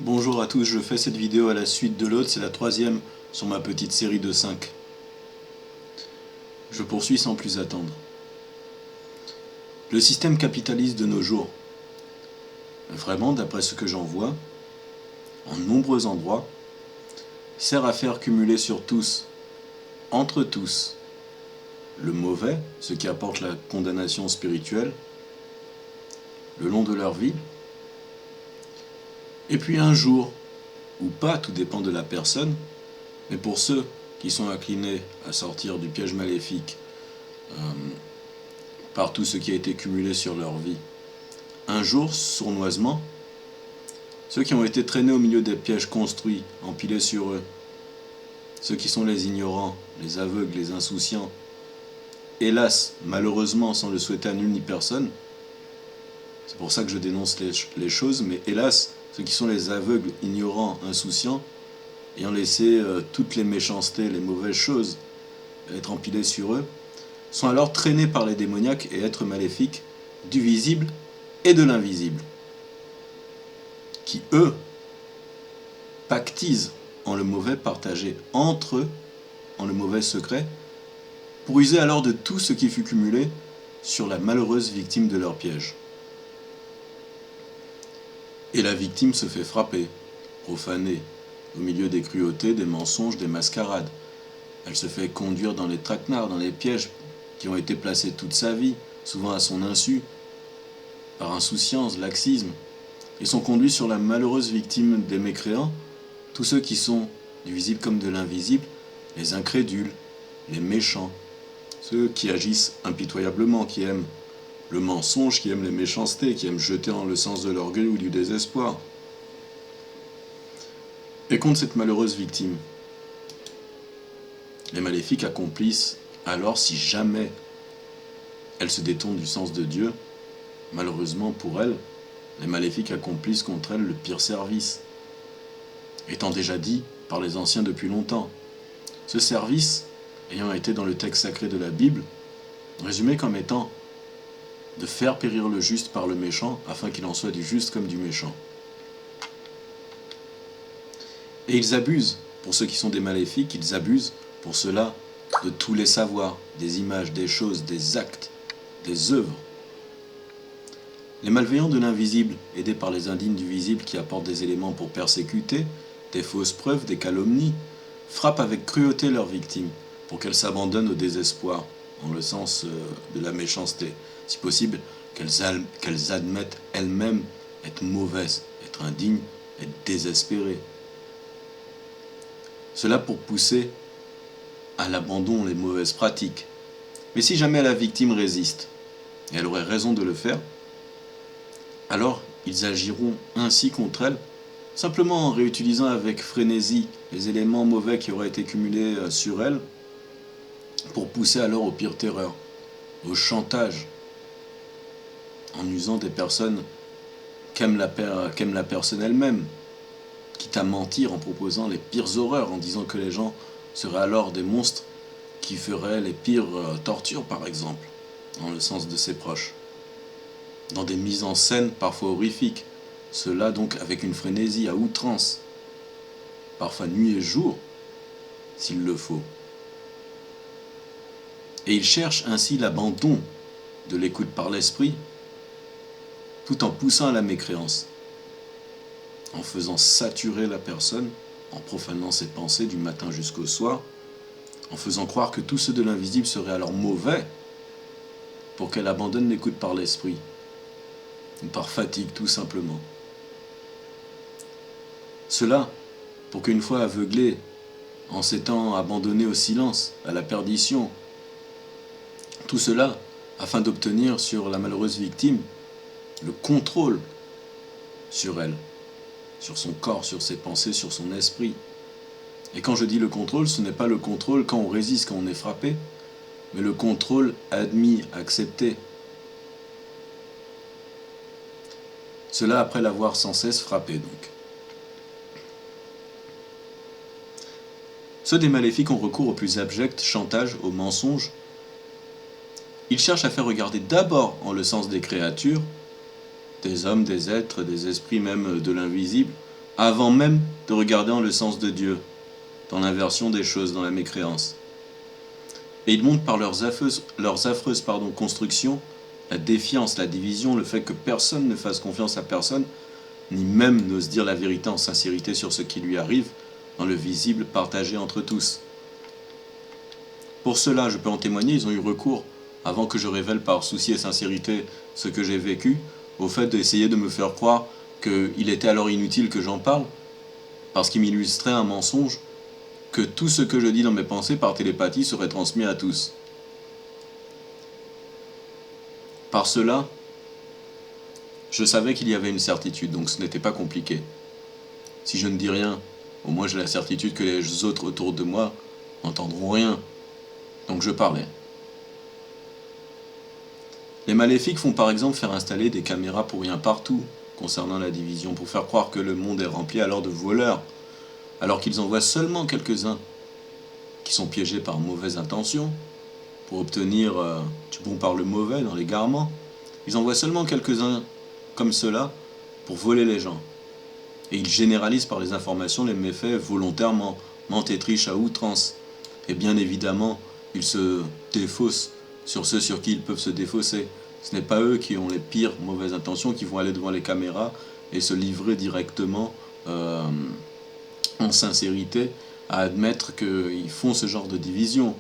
Bonjour à tous, je fais cette vidéo à la suite de l'autre, c'est la troisième sur ma petite série de 5. Je poursuis sans plus attendre. Le système capitaliste de nos jours, vraiment d'après ce que j'en vois, en nombreux endroits, sert à faire cumuler sur tous, entre tous, le mauvais, ce qui apporte la condamnation spirituelle, le long de leur vie, et puis un jour, ou pas, tout dépend de la personne, mais pour ceux qui sont inclinés à sortir du piège maléfique par tout ce qui a été cumulé sur leur vie, un jour, sournoisement, ceux qui ont été traînés au milieu des pièges construits, empilés sur eux, ceux qui sont les ignorants, les aveugles, les insouciants, hélas, malheureusement, sans le souhaiter à nul ni personne, c'est pour ça que je dénonce les choses, mais hélas, ceux qui sont les aveugles, ignorants, insouciants, ayant laissé toutes les méchancetés, les mauvaises choses être empilées sur eux, sont alors traînés par les démoniaques et êtres maléfiques du visible et de l'invisible, qui, eux, pactisent en le mauvais partagé entre eux, en le mauvais secret, pour user alors de tout ce qui fut cumulé sur la malheureuse victime de leur piège. Et la victime se fait frapper, profaner, au milieu des cruautés, des mensonges, des mascarades. Elle se fait conduire dans les traquenards, dans les pièges qui ont été placés toute sa vie, souvent à son insu, par insouciance, laxisme, et sont conduits sur la malheureuse victime des mécréants, tous ceux qui sont du visible comme de l'invisible, les incrédules, les méchants, ceux qui agissent impitoyablement, qui aiment le mensonge, qui aiment les méchancetés, qui aiment jeter en le sens de l'orgueil ou du désespoir. Et contre cette malheureuse victime, les maléfiques accomplissent alors, si jamais elle se détourne du sens de Dieu, malheureusement pour elle, les maléfiques accomplissent contre elle le pire service, étant déjà dit par les anciens depuis longtemps. Ce service, ayant été dans le texte sacré de la Bible, résumé comme étant de faire périr le juste par le méchant, afin qu'il en soit du juste comme du méchant. Et ils abusent, pour ceux qui sont des maléfiques, ils abusent, pour cela, de tous les savoirs, des images, des choses, des actes, des œuvres. Les malveillants de l'invisible, aidés par les indignes du visible qui apportent des éléments pour persécuter, des fausses preuves, des calomnies, frappent avec cruauté leurs victimes, pour qu'elles s'abandonnent au désespoir, en le sens de la méchanceté. Si possible, qu'elles admettent elles-mêmes être mauvaises, être indignes, être désespérées. Cela pour pousser à l'abandon les mauvaises pratiques. Mais si jamais la victime résiste, et elle aurait raison de le faire, alors ils agiront ainsi contre elle, simplement en réutilisant avec frénésie les éléments mauvais qui auraient été cumulés sur elle, pour pousser alors aux pires terreurs, au chantage, en usant des personnes qu'aime la personne elle-même, quitte à mentir en proposant les pires horreurs, en disant que les gens seraient alors des monstres qui feraient les pires tortures, par exemple, dans le sens de ses proches. Dans des mises en scène parfois horrifiques, cela donc avec une frénésie à outrance, parfois nuit et jour, s'il le faut. Et ils cherchent ainsi l'abandon de l'écoute par l'esprit, tout en poussant à la mécréance, en faisant saturer la personne, en profanant ses pensées du matin jusqu'au soir, en faisant croire que tous ceux de l'invisible seraient alors mauvais, pour qu'elle abandonne l'écoute par l'esprit, ou par fatigue tout simplement. Cela, pour qu'une fois aveuglée, en s'étant abandonnée au silence, à la perdition, tout cela afin d'obtenir sur la malheureuse victime le contrôle sur elle, sur son corps, sur ses pensées, sur son esprit. Et quand je dis le contrôle, ce n'est pas le contrôle quand on résiste, quand on est frappé, mais le contrôle admis, accepté. Cela après l'avoir sans cesse frappé donc. Ceux des maléfiques ont recours au plus abject chantage, au mensonge. Ils cherchent à faire regarder d'abord en le sens des créatures, des hommes, des êtres, des esprits même de l'invisible, avant même de regarder en le sens de Dieu, dans l'inversion des choses, dans la mécréance. Et ils montrent par leurs affreuses constructions la défiance, la division, le fait que personne ne fasse confiance à personne, ni même n'ose dire la vérité en sincérité sur ce qui lui arrive, dans le visible partagé entre tous. Pour cela, je peux en témoigner, ils ont eu recours, avant que je révèle par souci et sincérité ce que j'ai vécu, au fait d'essayer de me faire croire qu'il était alors inutile que j'en parle, parce qu'il m'illustrait un mensonge, que tout ce que je dis dans mes pensées par télépathie serait transmis à tous. Par cela, je savais qu'il y avait une certitude, donc ce n'était pas compliqué. Si je ne dis rien, au moins j'ai la certitude que les autres autour de moi n'entendront rien. Donc je parlais. Les maléfiques font par exemple faire installer des caméras pour rien partout concernant la division, pour faire croire que le monde est rempli alors de voleurs, alors qu'ils en voient seulement quelques-uns qui sont piégés par mauvaises intentions, pour obtenir du bon par le mauvais dans l'égarement. Ils en voient seulement quelques-uns comme cela pour voler les gens. Et ils généralisent par les informations les méfaits volontairement, mentent et trichent à outrance. Et bien évidemment, ils se défaussent sur ceux sur qui ils peuvent se défausser. Ce n'est pas eux qui ont les pires mauvaises intentions, qui vont aller devant les caméras et se livrer directement en sincérité à admettre qu'ils font ce genre de division.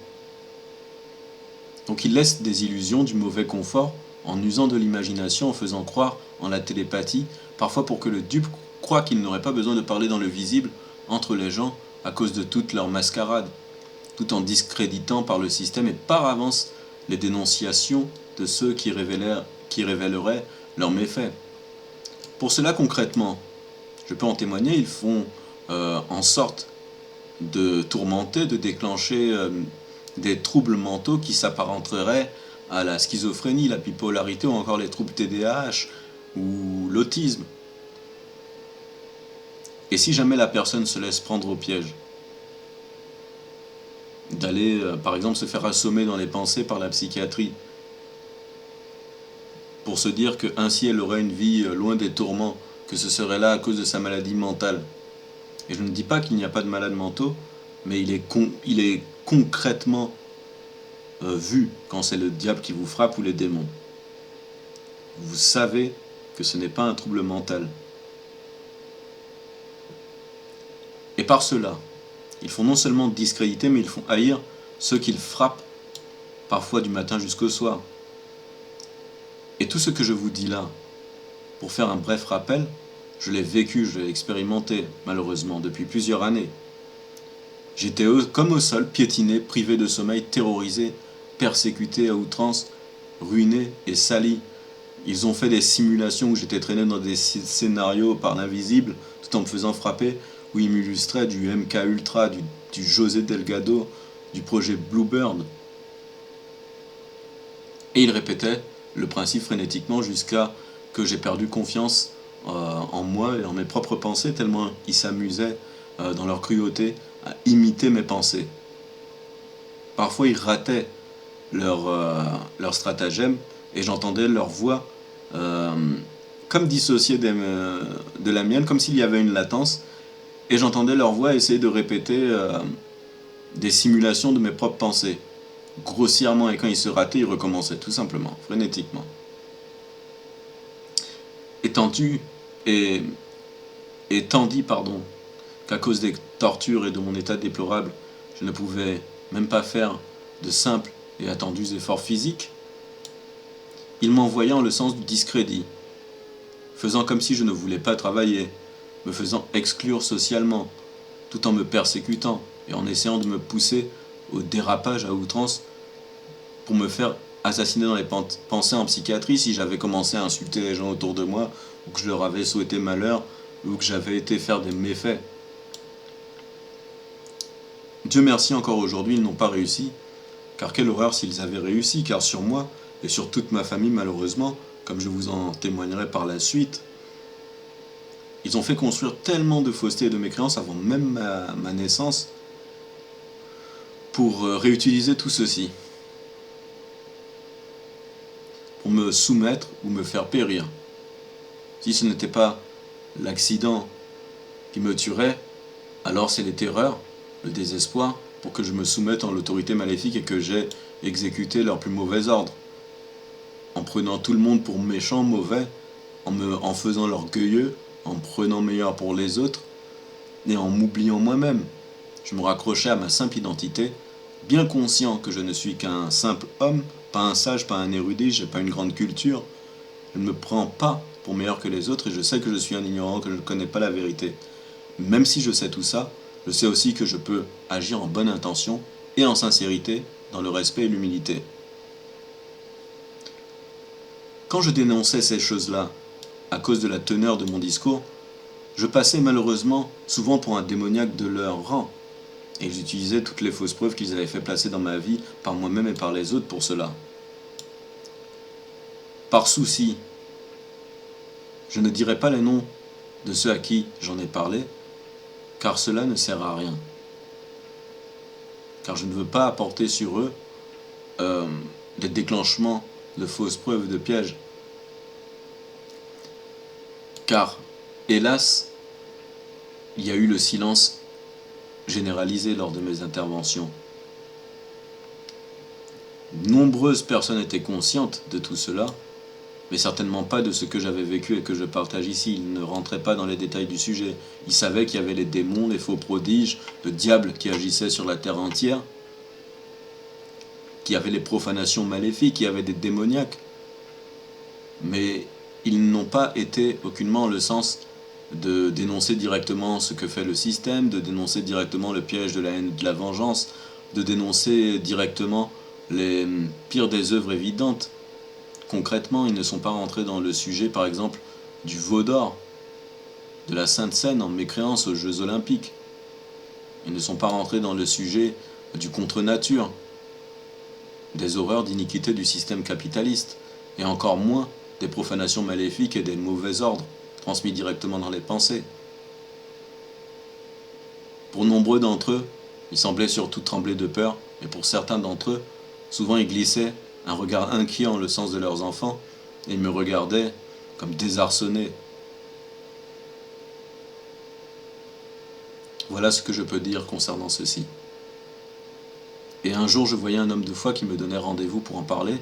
Donc ils laissent des illusions du mauvais confort en usant de l'imagination, en faisant croire en la télépathie, parfois pour que le dupe croit qu'il n'aurait pas besoin de parler dans le visible entre les gens à cause de toute leur mascarade, tout en discréditant par le système et par avance les dénonciations de ceux qui révéleraient leurs méfaits. Pour cela concrètement, je peux en témoigner, ils font en sorte de tourmenter, de déclencher des troubles mentaux qui s'apparenteraient à la schizophrénie, la bipolarité ou encore les troubles TDAH ou l'autisme. Et si jamais la personne se laisse prendre au piège, d'aller par exemple se faire assommer dans les pensées par la psychiatrie, pour se dire que ainsi elle aurait une vie loin des tourments, que ce serait là à cause de sa maladie mentale. Et je ne dis pas qu'il n'y a pas de malades mentaux, mais il est concrètement vu quand c'est le diable qui vous frappe ou les démons. Vous savez que ce n'est pas un trouble mental. Et par cela, ils font non seulement discréditer, mais ils font haïr ceux qu'ils frappent, parfois du matin jusqu'au soir. Et tout ce que je vous dis là, pour faire un bref rappel, je l'ai vécu, je l'ai expérimenté, malheureusement, depuis plusieurs années. J'étais comme au sol, piétiné, privé de sommeil, terrorisé, persécuté à outrance, ruiné et sali. Ils ont fait des simulations où j'étais traîné dans des scénarios par l'invisible, tout en me faisant frapper, où ils m'illustraient du MK Ultra, du José Delgado, du projet Bluebird. Et ils répétaient le principe frénétiquement jusqu'à que j'ai perdu confiance en moi et en mes propres pensées, tellement ils s'amusaient dans leur cruauté à imiter mes pensées. Parfois ils rataient leur stratagème et j'entendais leur voix comme dissociée de la mienne, comme s'il y avait une latence, et j'entendais leur voix essayer de répéter des simulations de mes propres pensées, grossièrement, et quand ils se rataient, ils recommençaient tout simplement, frénétiquement. Étant dit qu'à cause des tortures et de mon état déplorable, je ne pouvais même pas faire de simples et attendus efforts physiques, ils m'envoyaient en le sens du discrédit, faisant comme si je ne voulais pas travailler, me faisant exclure socialement, tout en me persécutant et en essayant de me pousser au dérapage à outrance pour me faire assassiner dans les pensées en psychiatrie si j'avais commencé à insulter les gens autour de moi, ou que je leur avais souhaité malheur, ou que j'avais été faire des méfaits. Dieu merci, encore aujourd'hui, ils n'ont pas réussi, car quelle horreur s'ils avaient réussi, car sur moi, et sur toute ma famille malheureusement, comme je vous en témoignerai par la suite, ils ont fait construire tellement de fausseté et de mécréances avant même ma naissance, pour réutiliser tout ceci, pour me soumettre ou me faire périr. Si ce n'était pas l'accident qui me tuerait, alors c'est les terreurs, le désespoir, pour que je me soumette en l'autorité maléfique et que j'aie exécuté leur plus mauvais ordre, en prenant tout le monde pour méchant, mauvais, en faisant l'orgueilleux, en me prenant meilleur pour les autres, et en m'oubliant moi-même. Je me raccrochais à ma simple identité, bien conscient que je ne suis qu'un simple homme, pas un sage, pas un érudit, j'ai pas une grande culture. Je ne me prends pas pour meilleur que les autres et je sais que je suis un ignorant, que je ne connais pas la vérité. Même si je sais tout ça, je sais aussi que je peux agir en bonne intention et en sincérité, dans le respect et l'humilité. Quand je dénonçais ces choses-là, à cause de la teneur de mon discours, je passais malheureusement souvent pour un démoniaque de leur rang, et j'utilisais toutes les fausses preuves qu'ils avaient fait placer dans ma vie par moi-même et par les autres pour cela. Par souci, je ne dirai pas les noms de ceux à qui j'en ai parlé, car cela ne sert à rien. Car je ne veux pas apporter sur eux des déclenchements de fausses preuves, de pièges. Car, hélas, il y a eu le silence généralisé lors de mes interventions. Nombreuses personnes étaient conscientes de tout cela, mais certainement pas de ce que j'avais vécu et que je partage ici. Ils ne rentraient pas dans les détails du sujet. Ils savaient qu'il y avait les démons, les faux prodiges, le diable qui agissait sur la terre entière, qu'il y avait les profanations maléfiques, qu'il y avait des démoniaques. Mais ils n'ont pas été aucunement le sens de dénoncer directement ce que fait le système, de dénoncer directement le piège de la haine et de la vengeance, de dénoncer directement les pires des œuvres évidentes. Concrètement, ils ne sont pas rentrés dans le sujet, par exemple, du veau d'or, de la Sainte Seine en mécréance aux Jeux Olympiques. Ils ne sont pas rentrés dans le sujet du contre-nature, des horreurs d'iniquité du système capitaliste, et encore moins des profanations maléfiques et des mauvais ordres, transmis directement dans les pensées. Pour nombreux d'entre eux, ils semblaient surtout trembler de peur, et pour certains d'entre eux, souvent ils glissaient un regard inquiet en le sens de leurs enfants, et ils me regardaient comme désarçonné. Voilà ce que je peux dire concernant ceci. Et un jour, je voyais un homme de foi qui me donnait rendez-vous pour en parler,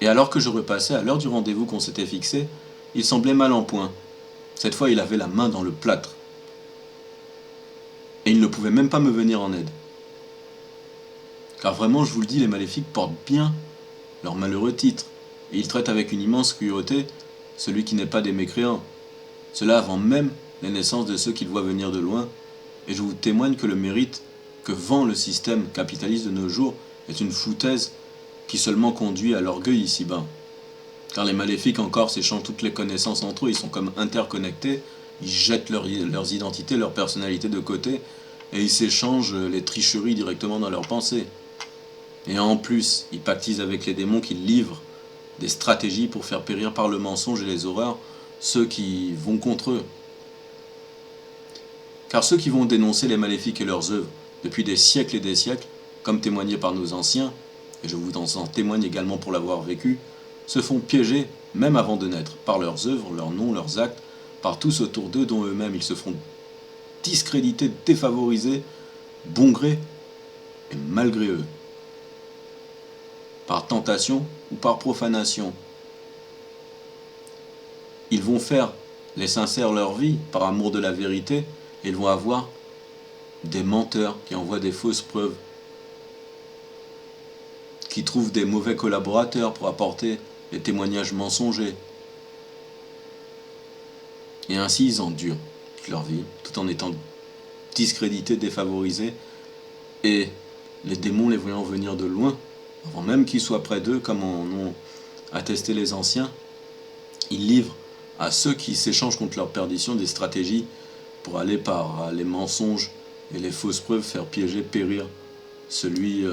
et alors que je repassais à l'heure du rendez-vous qu'on s'était fixé, il semblait mal en point. Cette fois, il avait la main dans le plâtre. Et il ne pouvait même pas me venir en aide. Car vraiment, je vous le dis, les maléfiques portent bien leur malheureux titre, et ils traitent avec une immense cruauté celui qui n'est pas des mécréants. Cela avant même les naissances de ceux qu'ils voient venir de loin, et je vous témoigne que le mérite que vend le système capitaliste de nos jours est une foutaise qui seulement conduit à l'orgueil ici-bas. Car les maléfiques encore s'échangent toutes les connaissances entre eux, ils sont comme interconnectés, ils jettent leurs identités, leur personnalité de côté, et ils s'échangent les tricheries directement dans leurs pensées. Et en plus, ils pactisent avec les démons qui livrent des stratégies pour faire périr par le mensonge et les horreurs ceux qui vont contre eux. Car ceux qui vont dénoncer les maléfiques et leurs œuvres depuis des siècles et des siècles, comme témoigné par nos anciens, et je vous en témoigne également pour l'avoir vécu, se font piéger, même avant de naître, par leurs œuvres, leurs noms, leurs actes, par tous autour d'eux dont eux-mêmes ils se font discréditer, défavoriser, bon gré et malgré eux. Par tentation ou par profanation. Ils vont faire les sincères leur vie par amour de la vérité et ils vont avoir des menteurs qui envoient des fausses preuves, qui trouvent des mauvais collaborateurs pour apporter des témoignages mensongers. Et ainsi ils endurent toute leur vie, tout en étant discrédités, défavorisés, et les démons les voyant venir de loin, avant même qu'ils soient près d'eux, comme en ont attesté les anciens, ils livrent à ceux qui s'échangent contre leur perdition des stratégies pour aller par les mensonges et les fausses preuves faire piéger, périr celui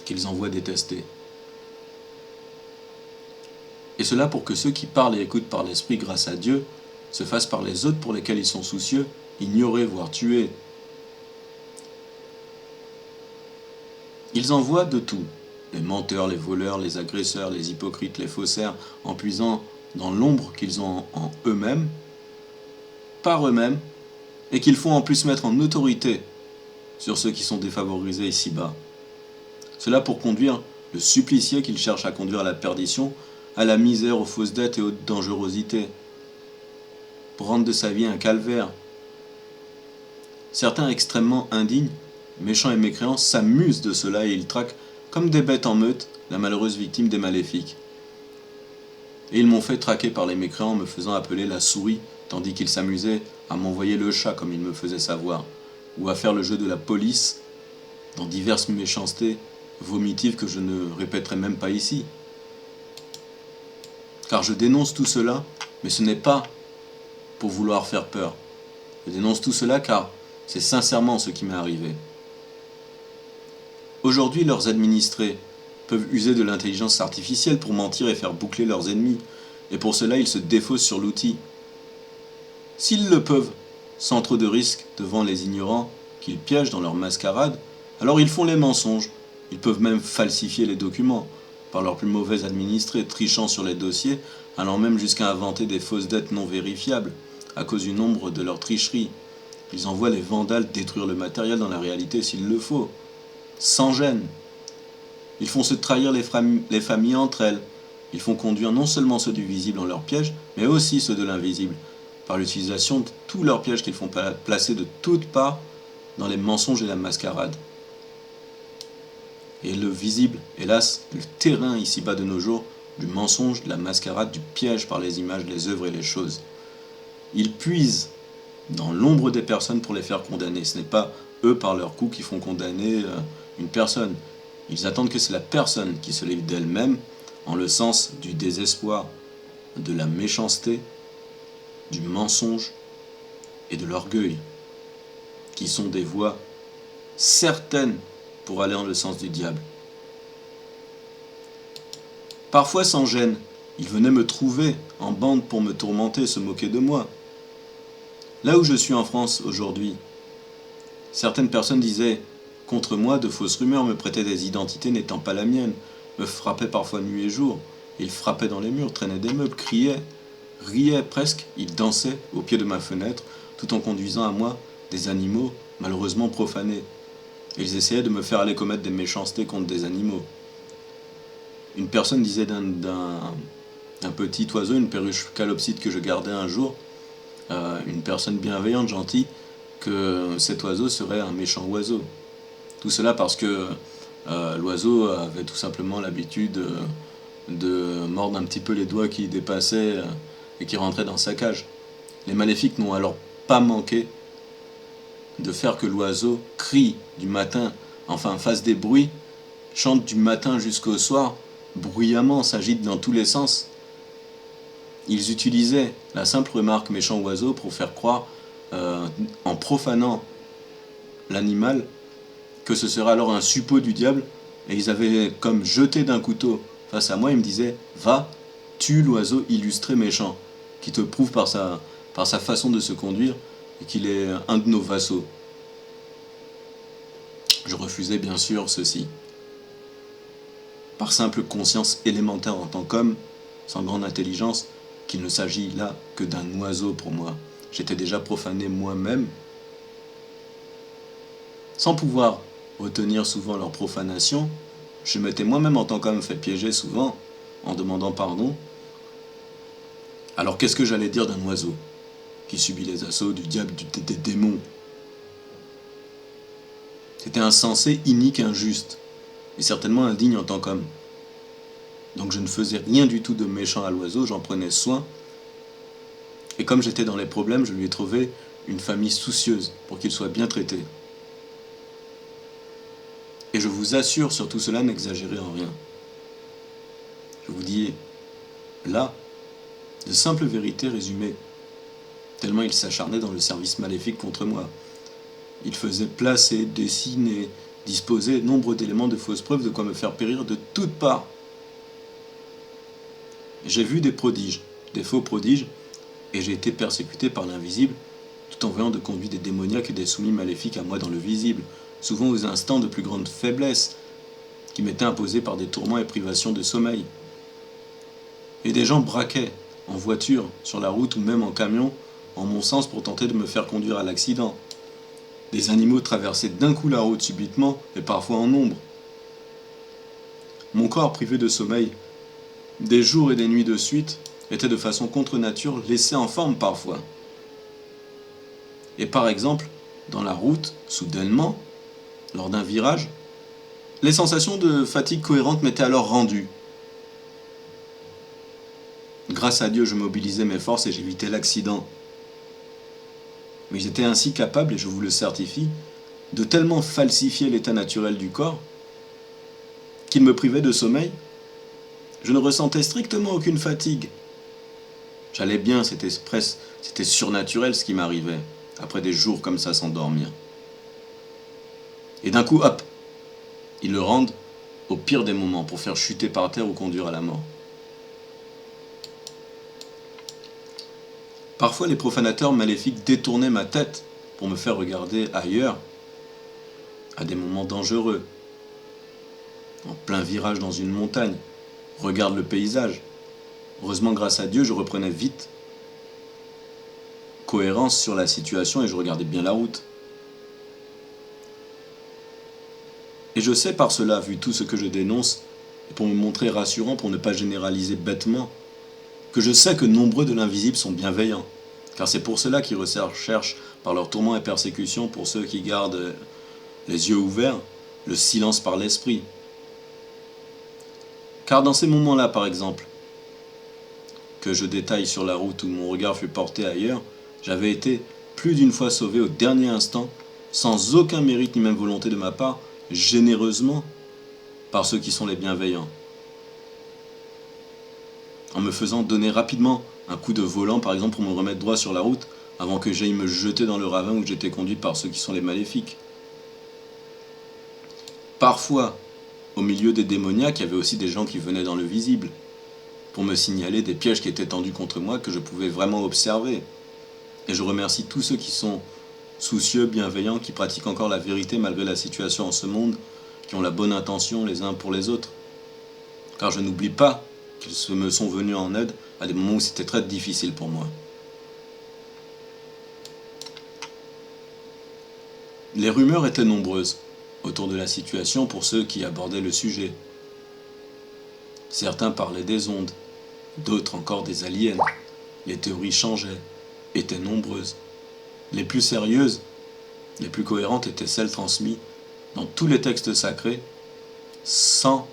qu'ils envoient détester. Et cela pour que ceux qui parlent et écoutent par l'Esprit grâce à Dieu se fassent par les autres pour lesquels ils sont soucieux, ignorer, voire tuer. Ils envoient de tout, les menteurs, les voleurs, les agresseurs, les hypocrites, les faussaires, en puisant dans l'ombre qu'ils ont en eux-mêmes, par eux-mêmes, et qu'il faut en plus mettre en autorité sur ceux qui sont défavorisés ici-bas. Cela pour conduire le supplicié qu'il cherche à conduire à la perdition, à la misère, aux fausses dettes et aux dangerosités, pour rendre de sa vie un calvaire. Certains extrêmement indignes, méchants et mécréants, s'amusent de cela et ils traquent, comme des bêtes en meute, la malheureuse victime des maléfiques. Et ils m'ont fait traquer par les mécréants en me faisant appeler la souris, tandis qu'ils s'amusaient à m'envoyer le chat comme ils me faisaient savoir, ou à faire le jeu de la police dans diverses méchancetés vomitives que je ne répéterai même pas ici. Car je dénonce tout cela, mais ce n'est pas pour vouloir faire peur. Je dénonce tout cela car c'est sincèrement ce qui m'est arrivé. Aujourd'hui, leurs administrés peuvent user de l'intelligence artificielle pour mentir et faire boucler leurs ennemis, et pour cela ils se défaussent sur l'outil. S'ils le peuvent, sans trop de risques devant les ignorants qu'ils piègent dans leur mascarade, alors ils font les mensonges. Ils peuvent même falsifier les documents par leurs plus mauvais administrés, trichant sur les dossiers, allant même jusqu'à inventer des fausses dettes non vérifiables, à cause du nombre de leurs tricheries. Ils envoient les vandales détruire le matériel dans la réalité s'il le faut, sans gêne. Ils font se trahir les familles entre elles. Ils font conduire non seulement ceux du visible en leur piège, mais aussi ceux de l'invisible, par l'utilisation de tous leurs pièges qu'ils font placer de toutes parts dans les mensonges et la mascarade. Et le visible, hélas, le terrain ici-bas de nos jours, du mensonge, de la mascarade, du piège par les images, les œuvres et les choses. Ils puisent dans l'ombre des personnes pour les faire condamner. Ce n'est pas eux par leur coup qui font condamner une personne. Ils attendent que c'est la personne qui se livre d'elle-même, en le sens du désespoir, de la méchanceté, du mensonge et de l'orgueil, qui sont des voies certaines pour aller dans le sens du diable. Parfois sans gêne, ils venaient me trouver en bande pour me tourmenter, se moquer de moi. Là où je suis en France aujourd'hui, certaines personnes disaient contre moi de fausses rumeurs, me prêtaient des identités n'étant pas la mienne, me frappaient parfois nuit et jour. Ils frappaient dans les murs, traînaient des meubles, criaient, riaient presque, ils dansaient au pied de ma fenêtre, tout en conduisant à moi des animaux malheureusement profanés. Ils essayaient de me faire aller commettre des méchancetés contre des animaux. Une personne disait d'un petit oiseau, une perruche calopsite que je gardais un jour, une personne bienveillante, gentille, que cet oiseau serait un méchant oiseau. Tout cela parce que l'oiseau avait tout simplement l'habitude de mordre un petit peu les doigts qui dépassaient et qui rentraient dans sa cage. Les maléfiques n'ont alors pas manqué de faire que l'oiseau crie du matin, enfin fasse des bruits, chante du matin jusqu'au soir, bruyamment, s'agite dans tous les sens. Ils utilisaient la simple remarque méchant oiseau pour faire croire, en profanant l'animal, que ce serait alors un suppôt du diable, et ils avaient comme jeté d'un couteau face à moi, ils me disaient « Va, tue l'oiseau illustré méchant, qui te prouve par sa façon de se conduire, et qu'il est un de nos vassaux. » Je refusais bien sûr ceci. Par simple conscience élémentaire en tant qu'homme, sans grande intelligence, qu'il ne s'agit là que d'un oiseau pour moi. J'étais déjà profané moi-même, sans pouvoir retenir souvent leur profanation. Je m'étais moi-même en tant qu'homme fait piéger souvent, en demandant pardon. Alors qu'est-ce que j'allais dire d'un oiseau qui subit les assauts du diable, des démons? C'était insensé, inique, injuste, et certainement indigne en tant qu'homme. Donc je ne faisais rien du tout de méchant à l'oiseau, j'en prenais soin. Et comme j'étais dans les problèmes, je lui ai trouvé une famille soucieuse pour qu'il soit bien traité. Et je vous assure, sur tout cela, n'exagérez en rien. Je vous dis, là, de simples vérités résumées, tellement il s'acharnait dans le service maléfique contre moi. Il faisait placer, dessiner, disposer nombre d'éléments de fausses preuves de quoi me faire périr de toutes parts. J'ai vu des prodiges, des faux prodiges, et j'ai été persécuté par l'invisible, tout en voyant de conduire des démoniaques et des soumis maléfiques à moi dans le visible, souvent aux instants de plus grande faiblesse, qui m'étaient imposés par des tourments et privations de sommeil. Et des gens braquaient, en voiture, sur la route ou même en camion, en mon sens pour tenter de me faire conduire à l'accident. Des animaux traversaient d'un coup la route subitement et parfois en nombre. Mon corps privé de sommeil, des jours et des nuits de suite, était de façon contre nature laissé en forme parfois. Et par exemple, dans la route, soudainement, lors d'un virage, les sensations de fatigue cohérente m'étaient alors rendues. Grâce à Dieu, je mobilisais mes forces et j'évitais l'accident. Mais j'étais ainsi capable, et je vous le certifie, de tellement falsifier l'état naturel du corps qu'il me privait de sommeil. Je ne ressentais strictement aucune fatigue. J'allais bien, c'était surnaturel ce qui m'arrivait, après des jours comme ça sans dormir. Et d'un coup, hop, ils le rendent au pire des moments pour faire chuter par terre ou conduire à la mort. Parfois, les profanateurs maléfiques détournaient ma tête pour me faire regarder ailleurs, à des moments dangereux. En plein virage dans une montagne, regarde le paysage. Heureusement, grâce à Dieu, je reprenais vite cohérence sur la situation et je regardais bien la route. Et je sais par cela, vu tout ce que je dénonce, et pour me montrer rassurant, pour ne pas généraliser bêtement, que je sais que nombreux de l'invisible sont bienveillants, car c'est pour cela qu'ils recherchent par leurs tourments et persécutions, pour ceux qui gardent les yeux ouverts, le silence par l'esprit. Car dans ces moments-là, par exemple, que je détaille sur la route où mon regard fut porté ailleurs, j'avais été plus d'une fois sauvé au dernier instant, sans aucun mérite ni même volonté de ma part, généreusement, par ceux qui sont les bienveillants. En me faisant donner rapidement un coup de volant, par exemple, pour me remettre droit sur la route, avant que j'aille me jeter dans le ravin où j'étais conduit par ceux qui sont les maléfiques. Parfois, au milieu des démoniaques, il y avait aussi des gens qui venaient dans le visible, pour me signaler des pièges qui étaient tendus contre moi, que je pouvais vraiment observer. Et je remercie tous ceux qui sont soucieux, bienveillants, qui pratiquent encore la vérité malgré la situation en ce monde, qui ont la bonne intention les uns pour les autres. Car je n'oublie pas qu'ils me sont venus en aide à des moments où c'était très difficile pour moi. Les rumeurs étaient nombreuses autour de la situation pour ceux qui abordaient le sujet. Certains parlaient des ondes, d'autres encore des aliens. Les théories changeaient, étaient nombreuses. Les plus sérieuses, les plus cohérentes étaient celles transmises dans tous les textes sacrés, sans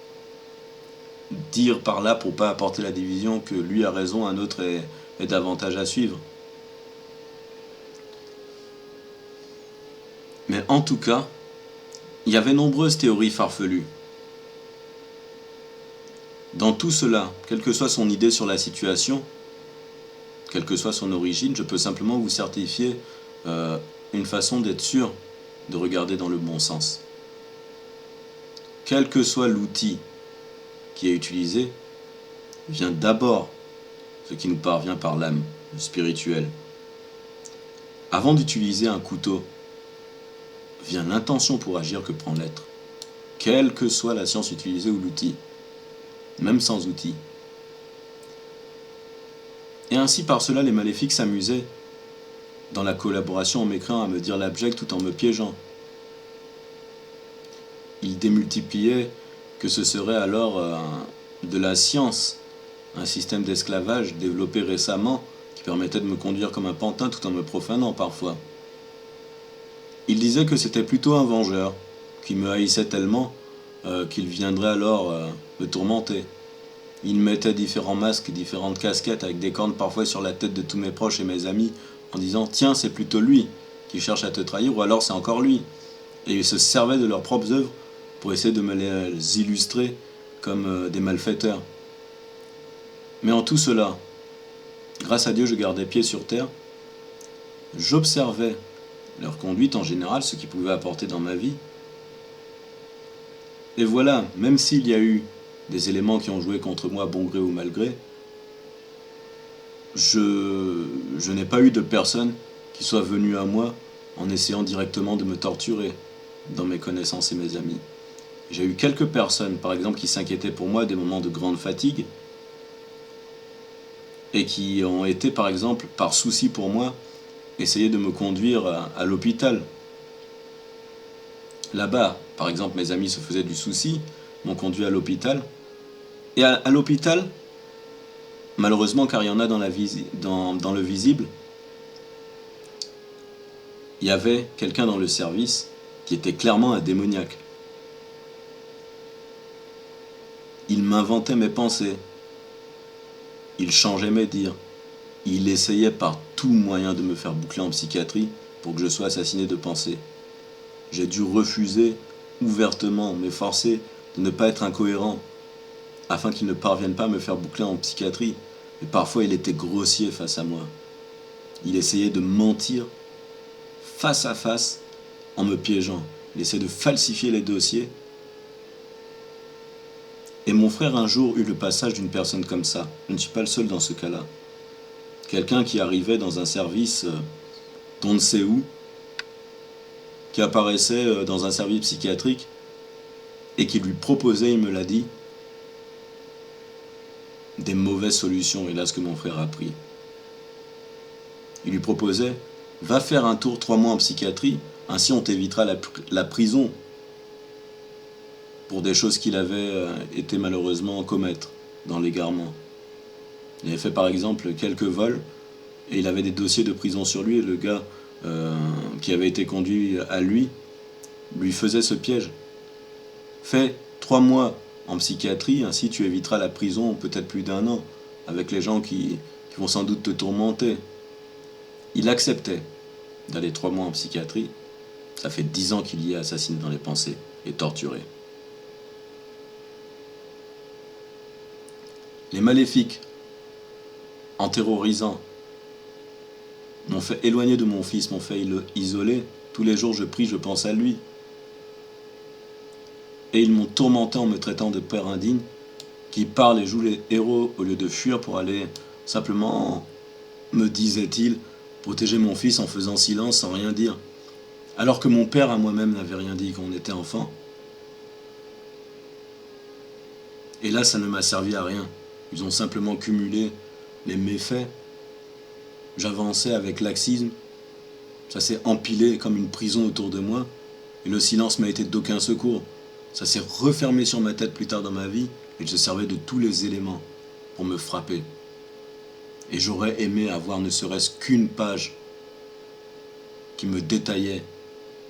dire par là, pour ne pas apporter la division, que lui a raison, un autre est davantage à suivre. Mais en tout cas, il y avait nombreuses théories farfelues. Dans tout cela, quelle que soit son idée sur la situation, quelle que soit son origine, je peux simplement vous certifier une façon d'être sûr de regarder dans le bon sens. Quel que soit l'outil qui est utilisé, vient d'abord ce qui nous parvient par l'âme, le spirituel. Avant d'utiliser un couteau, vient l'intention pour agir que prend l'être, quelle que soit la science utilisée ou l'outil, même sans outil. Et ainsi par cela les maléfiques s'amusaient dans la collaboration en m'écrivant à me dire l'abject tout en me piégeant. Ils démultipliaient que ce serait alors de la science, un système d'esclavage développé récemment qui permettait de me conduire comme un pantin tout en me profanant parfois. Ils disaient que c'était plutôt un vengeur, qui me haïssait tellement qu'il viendrait alors me tourmenter. Ils mettaient différents masques, différentes casquettes avec des cornes parfois sur la tête de tous mes proches et mes amis en disant « Tiens, c'est plutôt lui qui cherche à te trahir ou alors c'est encore lui ». Et ils se servaient de leurs propres œuvres pour essayer de me les illustrer comme des malfaiteurs. Mais en tout cela, grâce à Dieu, je gardais pied sur terre. J'observais leur conduite en général, ce qu'ils pouvaient apporter dans ma vie. Et voilà, même s'il y a eu des éléments qui ont joué contre moi, bon gré ou mal gré, je n'ai pas eu de personne qui soit venue à moi en essayant directement de me torturer dans mes connaissances et mes amis. J'ai eu quelques personnes, par exemple, qui s'inquiétaient pour moi à des moments de grande fatigue et qui ont été, par exemple, par souci pour moi, essayaient de me conduire à l'hôpital. Là-bas, par exemple, mes amis se faisaient du souci, m'ont conduit à l'hôpital. Et à l'hôpital, malheureusement, car il y en a dans le visible, il y avait quelqu'un dans le service qui était clairement un démoniaque. Il m'inventait mes pensées, il changeait mes dires, il essayait par tout moyen de me faire boucler en psychiatrie pour que je sois assassiné de pensée. J'ai dû refuser ouvertement, m'efforcer de ne pas être incohérent, afin qu'il ne parvienne pas à me faire boucler en psychiatrie. Mais parfois il était grossier face à moi. Il essayait de mentir face à face en me piégeant. Il essayait de falsifier les dossiers. Et mon frère un jour eut le passage d'une personne comme ça. Je ne suis pas le seul dans ce cas-là. Quelqu'un qui arrivait dans un service d'on ne sait où, qui apparaissait dans un service psychiatrique et qui lui proposait, il me l'a dit, des mauvaises solutions. Et là, ce que mon frère a appris. Il lui proposait, va faire un tour 3 mois en psychiatrie, ainsi on t'évitera la prison pour des choses qu'il avait été malheureusement commettre dans l'égarement. Il avait fait par exemple quelques vols et il avait des dossiers de prison sur lui et le gars qui avait été conduit à lui faisait ce piège. Fais 3 mois en psychiatrie, ainsi tu éviteras la prison peut-être plus d'1 an avec les gens qui vont sans doute te tourmenter. Il acceptait d'aller 3 mois en psychiatrie. Ça fait 10 ans qu'il y est assassiné dans les pensées et torturé. Les maléfiques, en terrorisant, m'ont fait éloigner de mon fils, m'ont fait isoler. Tous les jours je prie, je pense à lui. Et ils m'ont tourmenté en me traitant de père indigne, qui parle et joue les héros au lieu de fuir pour aller simplement, me disait-il, protéger mon fils en faisant silence sans rien dire. Alors que mon père à moi-même n'avait rien dit quand on était enfant. Et là, ça ne m'a servi à rien. Ils ont simplement cumulé les méfaits. J'avançais avec laxisme. Ça s'est empilé comme une prison autour de moi. Et le silence m'a été d'aucun secours. Ça s'est refermé sur ma tête plus tard dans ma vie. Et je servais de tous les éléments pour me frapper. Et j'aurais aimé avoir ne serait-ce qu'une page qui me détaillait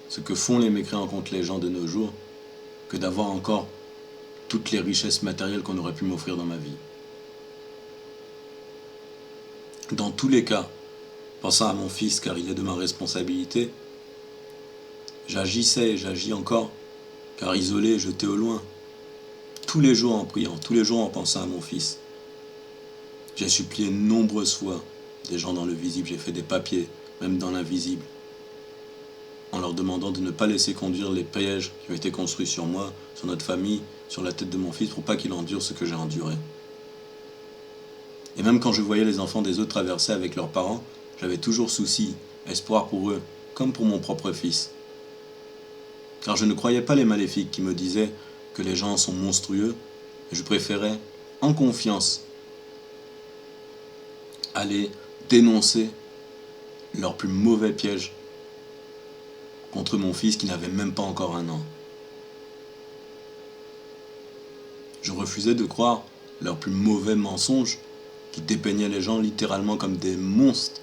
ce que font les mécréants contre les gens de nos jours, que d'avoir encore toutes les richesses matérielles qu'on aurait pu m'offrir dans ma vie. Dans tous les cas, pensant à mon fils car il est de ma responsabilité, j'agissais et j'agis encore, car isolé et jeté au loin, tous les jours en priant, tous les jours en pensant à mon fils. J'ai supplié nombreuses fois des gens dans le visible, j'ai fait des papiers, même dans l'invisible, en leur demandant de ne pas laisser conduire les pièges qui ont été construits sur moi, sur notre famille, sur la tête de mon fils, pour pas qu'il endure ce que j'ai enduré. Et même quand je voyais les enfants des autres traverser avec leurs parents, j'avais toujours souci, espoir pour eux, comme pour mon propre fils. Car je ne croyais pas les maléfiques qui me disaient que les gens sont monstrueux, et je préférais, en confiance, aller dénoncer leurs plus mauvais pièges contre mon fils qui n'avait même pas encore 1 an. Je refusais de croire leurs plus mauvais mensonges qui dépeignaient les gens littéralement comme des monstres.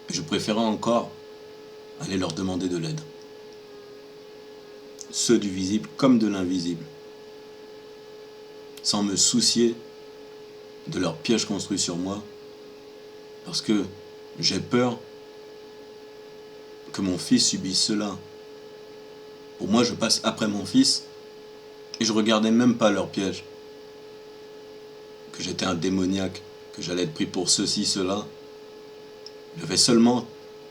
Et je préférais encore aller leur demander de l'aide. Ceux du visible comme de l'invisible. Sans me soucier de leurs pièges construits sur moi. Parce que j'ai peur que mon fils subisse cela. Pour moi, je passe après mon fils et je regardais même pas leurs pièges. Que j'étais un démoniaque, que j'allais être pris pour ceci, cela. J'avais seulement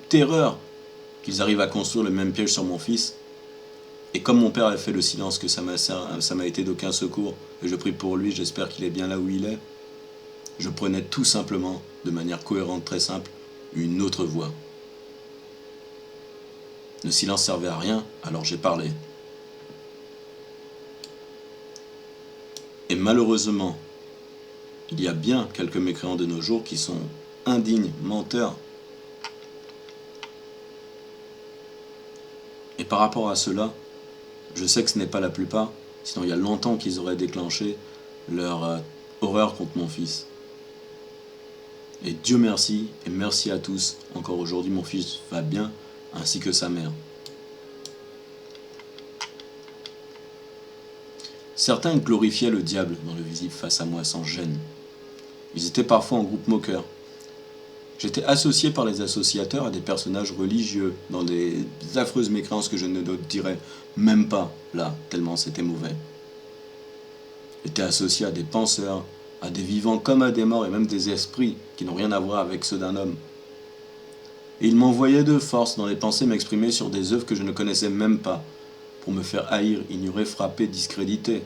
terreur qu'ils arrivent à construire le même piège sur mon fils. Et comme mon père a fait le silence, que ça m'a été d'aucun secours, et je prie pour lui, j'espère qu'il est bien là où il est, je prenais tout simplement, de manière cohérente, très simple, une autre voie. Le silence servait à rien, alors j'ai parlé. Et malheureusement, il y a bien quelques mécréants de nos jours qui sont indignes, menteurs, Et par rapport à cela, je sais que ce n'est pas la plupart, sinon il y a longtemps qu'ils auraient déclenché leur horreur contre mon fils. Et Dieu merci, et merci à tous, encore aujourd'hui mon fils va bien, ainsi que sa mère. Certains glorifiaient le diable dans le visible face à moi sans gêne. Ils étaient parfois en groupe moqueur. J'étais associé par les associateurs à des personnages religieux, dans des affreuses mécréances que je ne dirais même pas là, tellement c'était mauvais. J'étais associé à des penseurs, à des vivants comme à des morts et même des esprits qui n'ont rien à voir avec ceux d'un homme. Et ils m'envoyaient de force dans les pensées m'exprimer sur des œuvres que je ne connaissais même pas, pour me faire haïr, ignorer, frapper, discréditer.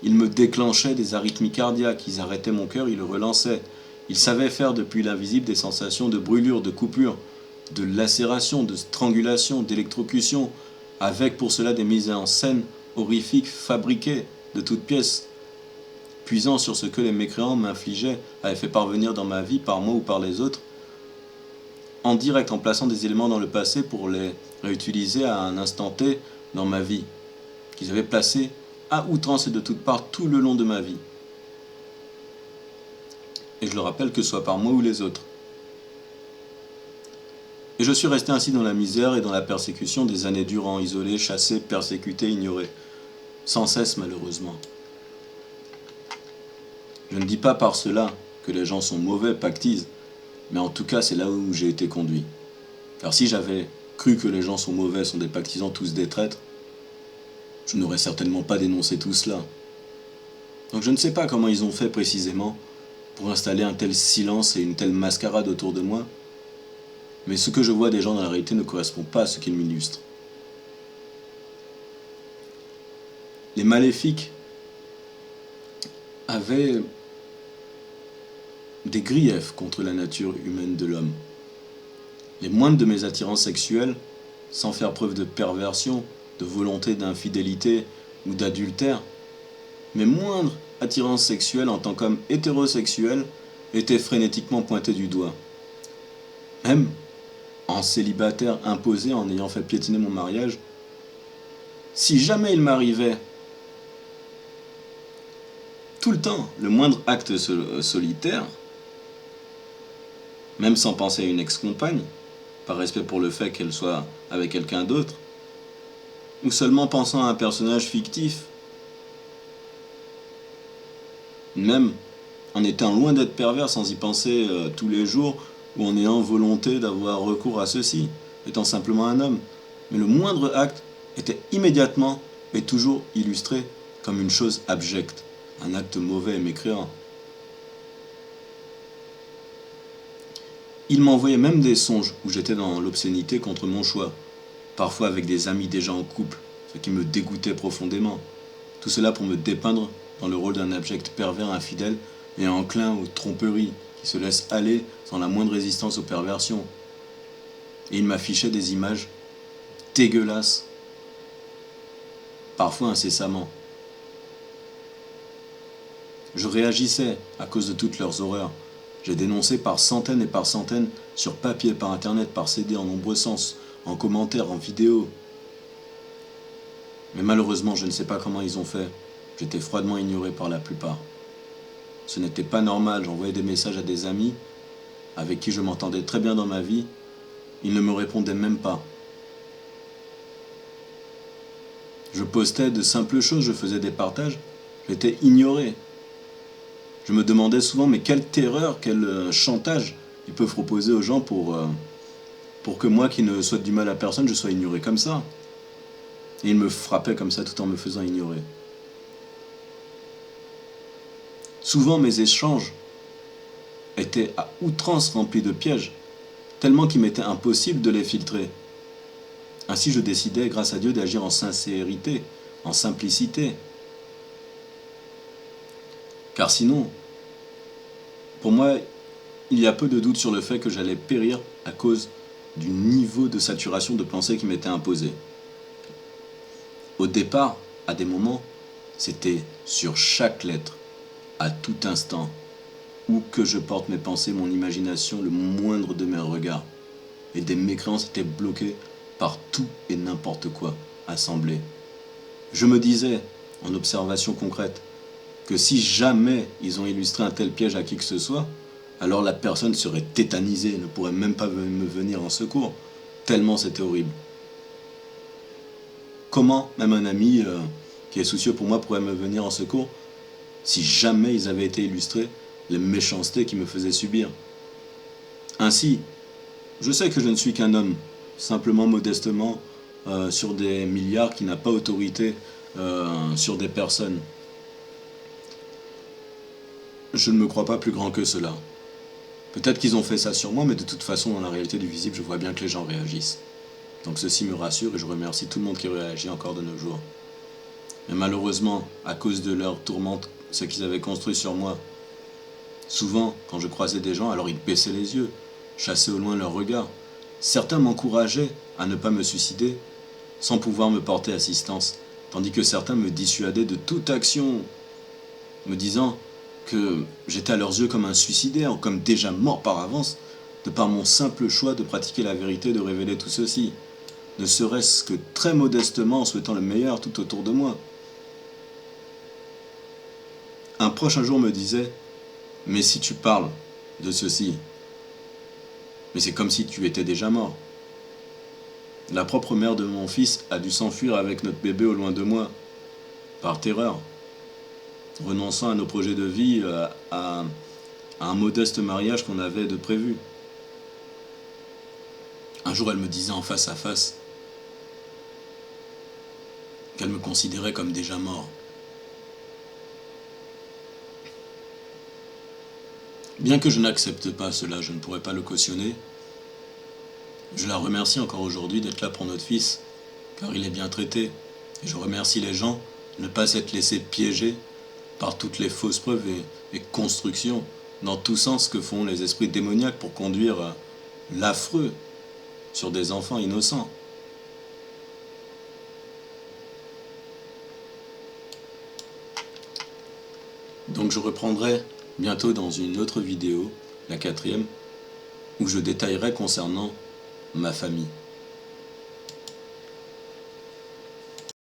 Ils me déclenchaient des arythmies cardiaques, ils arrêtaient mon cœur, ils le relançaient. Ils savaient faire depuis l'invisible des sensations de brûlure, de coupure, de lacération, de strangulation, d'électrocution, avec pour cela des mises en scène horrifiques fabriquées de toutes pièces, puisant sur ce que les mécréants m'infligeaient, avaient fait parvenir dans ma vie par moi ou par les autres, en direct, en plaçant des éléments dans le passé pour les réutiliser à un instant T dans ma vie, qu'ils avaient placés à outrance et de toutes parts tout le long de ma vie. Et je le rappelle, que ce soit par moi ou les autres. Et je suis resté ainsi dans la misère et dans la persécution des années durant, isolé, chassé, persécuté, ignoré. Sans cesse, malheureusement. Je ne dis pas par cela que les gens sont mauvais, pactisent, mais en tout cas, c'est là où j'ai été conduit. Car si j'avais cru que les gens sont mauvais, sont des pactisants, tous des traîtres, je n'aurais certainement pas dénoncé tout cela. Donc je ne sais pas comment ils ont fait précisément pour installer un tel silence et une telle mascarade autour de moi, mais ce que je vois des gens dans la réalité ne correspond pas à ce qu'ils m'illustrent. Les maléfiques avaient des griefs contre la nature humaine de l'homme. Les moindres de mes attirances sexuelles, sans faire preuve de perversion, de volonté d'infidélité ou d'adultère, mes moindres attirances sexuelles en tant qu'homme hétérosexuel étaient frénétiquement pointées du doigt. Même en célibataire imposé, en ayant fait piétiner mon mariage, si jamais il m'arrivait tout le temps le moindre acte solitaire, même sans penser à une ex-compagne, par respect pour le fait qu'elle soit avec quelqu'un d'autre, ou seulement pensant à un personnage fictif, même en étant loin d'être pervers sans y penser tous les jours, ou en ayant volonté d'avoir recours à ceci, étant simplement un homme. Mais le moindre acte était immédiatement et toujours illustré comme une chose abjecte, un acte mauvais et mécréant. Il m'envoyait même des songes où j'étais dans l'obscénité contre mon choix, parfois avec des amis déjà en couple, ce qui me dégoûtait profondément. Tout cela pour me dépeindre dans le rôle d'un abject pervers infidèle et enclin aux tromperies, qui se laisse aller sans la moindre résistance aux perversions. Et il m'affichait des images dégueulasses, parfois incessamment. Je réagissais à cause de toutes leurs horreurs. J'ai dénoncé par centaines et par centaines, sur papier, par internet, par CD, en nombreux sens, en commentaires, en vidéo. Mais malheureusement, je ne sais pas comment ils ont fait. J'étais froidement ignoré par la plupart. Ce n'était pas normal, j'envoyais des messages à des amis avec qui je m'entendais très bien dans ma vie. Ils ne me répondaient même pas. Je postais de simples choses, je faisais des partages. J'étais ignoré. Je me demandais souvent, mais quelle terreur, quel chantage ils peuvent proposer aux gens pour que moi, qui ne souhaite du mal à personne, je sois ignoré comme ça. Et ils me frappaient comme ça tout en me faisant ignorer. Souvent, mes échanges étaient à outrance remplis de pièges, tellement qu'il m'était impossible de les filtrer. Ainsi, je décidais, grâce à Dieu, d'agir en sincérité, en simplicité. Car sinon, pour moi, il y a peu de doute sur le fait que j'allais périr à cause du niveau de saturation de pensée qui m'était imposé. Au départ, à des moments, c'était sur chaque lettre, à tout instant, où que je porte mes pensées, mon imagination, le moindre de mes regards. Et des mécréances étaient bloqués par tout et n'importe quoi assemblé. Je me disais, en observation concrète, que si jamais ils ont illustré un tel piège à qui que ce soit, alors la personne serait tétanisée, ne pourrait même pas me venir en secours, tellement c'était horrible. Comment même un ami qui est soucieux pour moi pourrait me venir en secours si jamais ils avaient été illustrés les méchancetés qu'ils me faisaient subir? Ainsi, je sais que je ne suis qu'un homme, simplement modestement sur des milliards qui n'a pas autorité sur des personnes. Je ne me crois pas plus grand que cela. Peut-être qu'ils ont fait ça sur moi, mais de toute façon, dans la réalité du visible, je vois bien que les gens réagissent. Donc ceci me rassure et je remercie tout le monde qui réagit encore de nos jours. Mais malheureusement, à cause de leur tourmente, ce qu'ils avaient construit sur moi, souvent, quand je croisais des gens, alors ils baissaient les yeux, chassaient au loin leur regard. Certains m'encourageaient à ne pas me suicider, sans pouvoir me porter assistance, tandis que certains me dissuadaient de toute action, me disant que j'étais à leurs yeux comme un suicidaire, ou comme déjà mort par avance, de par mon simple choix de pratiquer la vérité, de révéler tout ceci, ne serait-ce que très modestement en souhaitant le meilleur tout autour de moi. Un proche un jour me disait « Mais si tu parles de ceci, mais c'est comme si tu étais déjà mort. » La propre mère de mon fils a dû s'enfuir avec notre bébé au loin de moi, par terreur, renonçant à nos projets de vie, à un modeste mariage qu'on avait de prévu. Un jour, elle me disait en face à face qu'elle me considérait comme déjà mort. Bien que je n'accepte pas cela, je ne pourrais pas le cautionner. Je la remercie encore aujourd'hui d'être là pour notre fils, car il est bien traité. Et je remercie les gens de ne pas s'être laissés piéger par toutes les fausses preuves et constructions dans tous sens que font les esprits démoniaques pour conduire l'affreux sur des enfants innocents. Donc je reprendrai bientôt dans une autre vidéo, la 4e, où je détaillerai concernant ma famille.